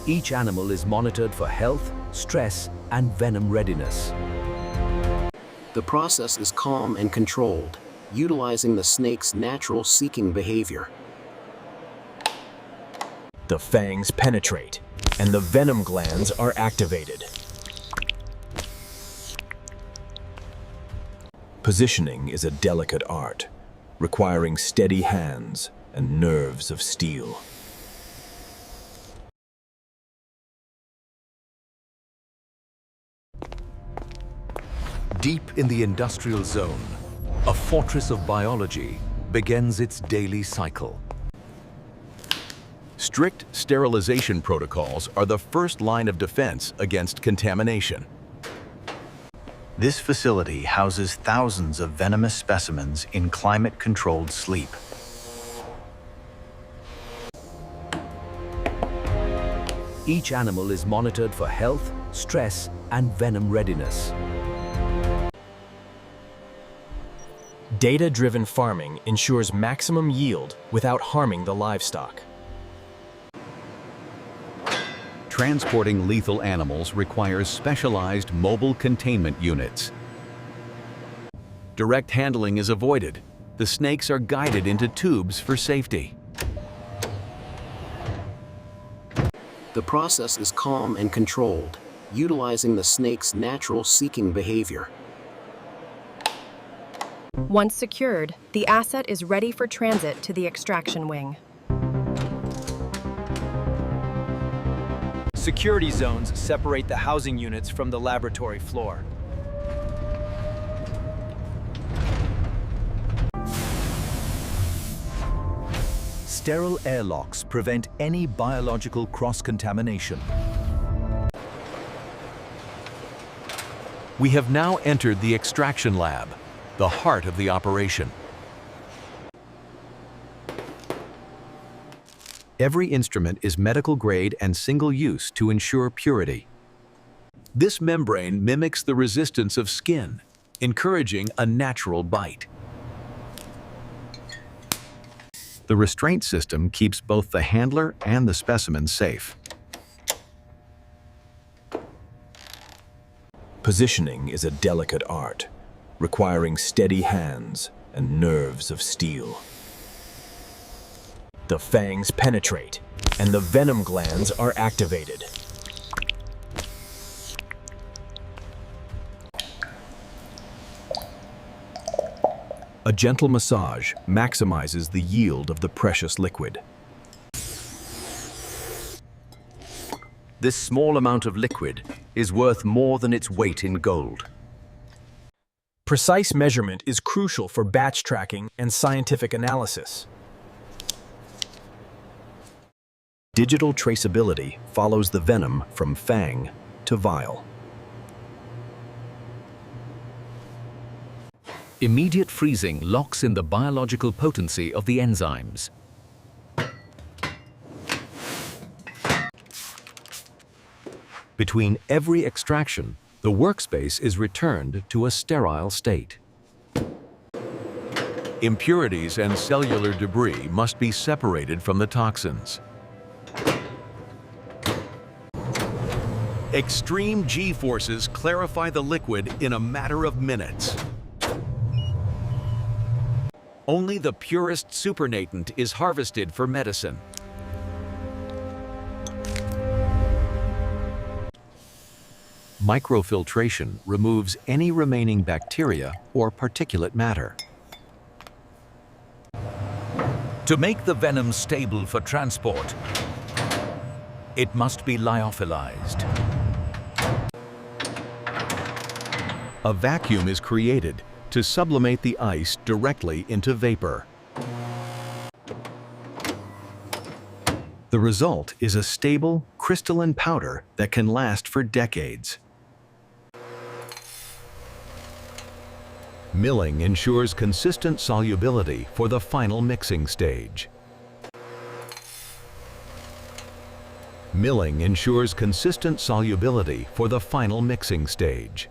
Each animal is monitored for health, stress, and venom readiness. The process is calm and controlled, utilizing the snake's natural seeking behavior. The fangs penetrate, and the venom glands are activated. Positioning is a delicate art, requiring steady hands and nerves of steel. Deep in the industrial zone, a fortress of biology begins its daily cycle. Strict sterilization protocols are the first line of defense against contamination. This facility houses thousands of venomous specimens in climate-controlled sleep. Each animal is monitored for health, stress, and venom readiness. Data-driven farming ensures maximum yield without harming the livestock. Transporting lethal animals requires specialized mobile containment units. Direct handling is avoided. The snakes are guided into tubes for safety. The process is calm and controlled, utilizing the snake's natural seeking behavior. Once secured, the asset is ready for transit to the extraction wing. Security zones separate the housing units from the laboratory floor. Sterile airlocks prevent any biological cross-contamination. We have now entered the extraction lab, the heart of the operation. Every instrument is medical grade and single-use to ensure purity. This membrane mimics the resistance of skin, encouraging a natural bite. The restraint system keeps both the handler and the specimen safe. Positioning is a delicate art, requiring steady hands and nerves of steel. The fangs penetrate, and the venom glands are activated. A gentle massage maximizes the yield of the precious liquid. This small amount of liquid is worth more than its weight in gold. Precise measurement is crucial for batch tracking and scientific analysis. Digital traceability follows the venom from fang to vial. Immediate freezing locks in the biological potency of the enzymes. Between every extraction, the workspace is returned to a sterile state. Impurities and cellular debris must be separated from the toxins. Extreme G-forces clarify the liquid in a matter of minutes. Only the purest supernatant is harvested for medicine. Microfiltration removes any remaining bacteria or particulate matter. To make the venom stable for transport, it must be lyophilized. A vacuum is created to sublimate the ice directly into vapor. The result is a stable, crystalline powder that can last for decades. Milling ensures consistent solubility for the final mixing stage. Milling ensures consistent solubility for the final mixing stage.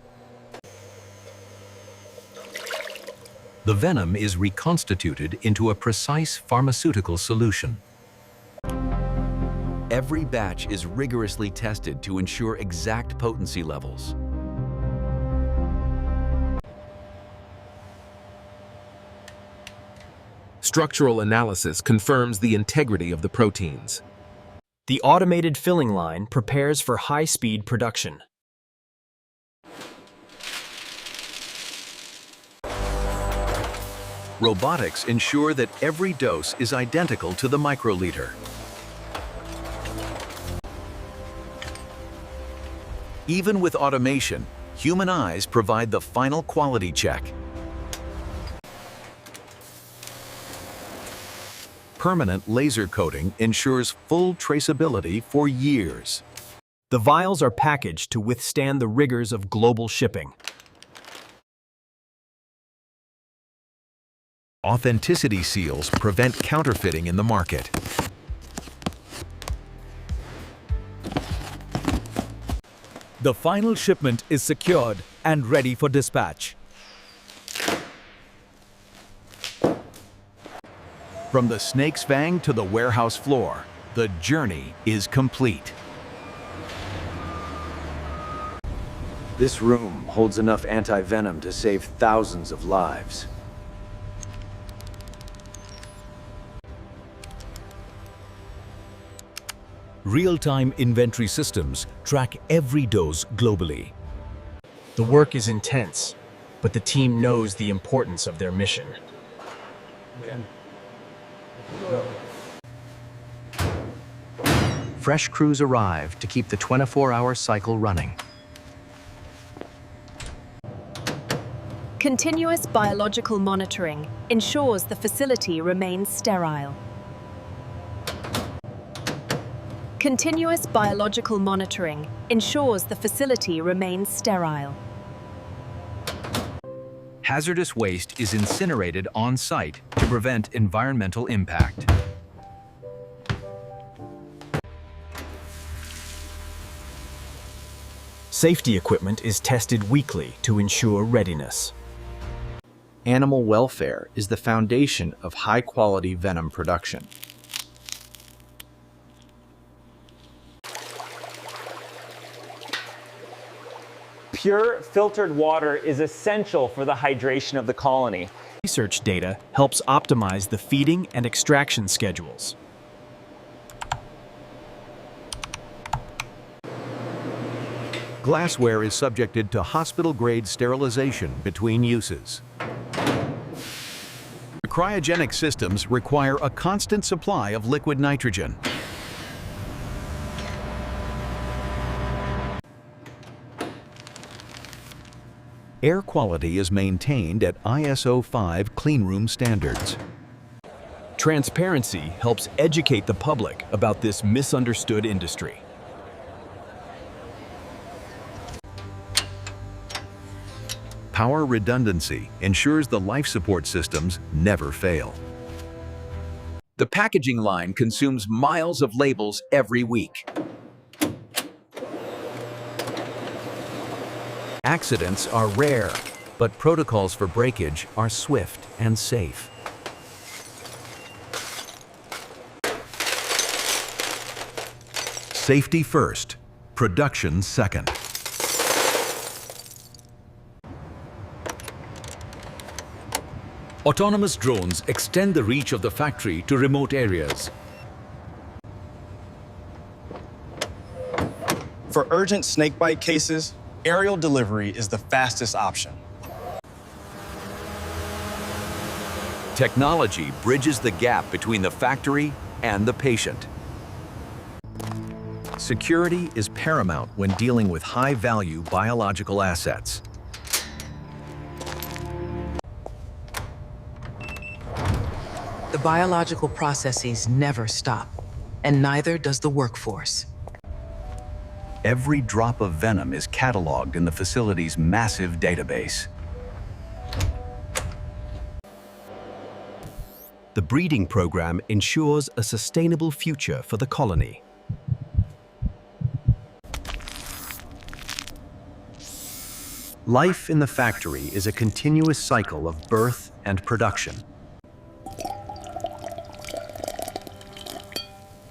The venom is reconstituted into a precise pharmaceutical solution. Every batch is rigorously tested to ensure exact potency levels. Structural analysis confirms the integrity of the proteins. The automated filling line prepares for high-speed production. Robotics ensure that every dose is identical to the microliter. Even with automation, human eyes provide the final quality check. Permanent laser coating ensures full traceability for years. The vials are packaged to withstand the rigors of global shipping. Authenticity seals prevent counterfeiting in the market. The final shipment is secured and ready for dispatch. From the snake's fang to the warehouse floor, the journey is complete. This room holds enough anti-venom to save thousands of lives. Real-time inventory systems track every dose globally. The work is intense, but the team knows the importance of their mission. Fresh crews arrive to keep the 24-hour cycle running. Continuous biological monitoring ensures the facility remains sterile. Continuous biological monitoring ensures the facility remains sterile. Hazardous waste is incinerated on-site to prevent environmental impact. Safety equipment is tested weekly to ensure readiness. Animal welfare is the foundation of high-quality venom production. Pure, filtered water is essential for the hydration of the colony. Research data helps optimize the feeding and extraction schedules. Glassware is subjected to hospital-grade sterilization between uses. The cryogenic systems require a constant supply of liquid nitrogen. Air quality is maintained at ISO 5 cleanroom standards. Transparency helps educate the public about this misunderstood industry. Power redundancy ensures the life support systems never fail. The packaging line consumes miles of labels every week. Accidents are rare, but protocols for breakage are swift and safe. Safety first, production second. Autonomous drones extend the reach of the factory to remote areas. For urgent snakebite cases, aerial delivery is the fastest option. Technology bridges the gap between the factory and the patient. Security is paramount when dealing with high-value biological assets. The biological processes never stop, and neither does the workforce. Every drop of venom is cataloged in the facility's massive database. The breeding program ensures a sustainable future for the colony. Life in the factory is a continuous cycle of birth and production.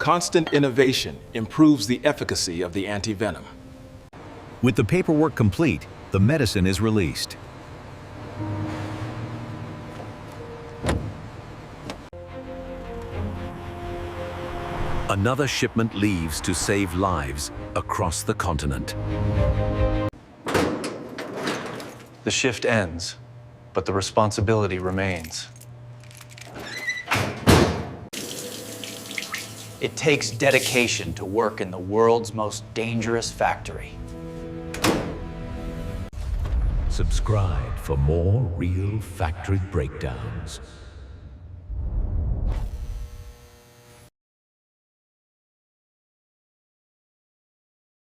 Constant innovation improves the efficacy of the anti-venom. With the paperwork complete, the medicine is released. Another shipment leaves to save lives across the continent. The shift ends, but the responsibility remains. It takes dedication to work in the world's most dangerous factory. Subscribe for more real factory breakdowns.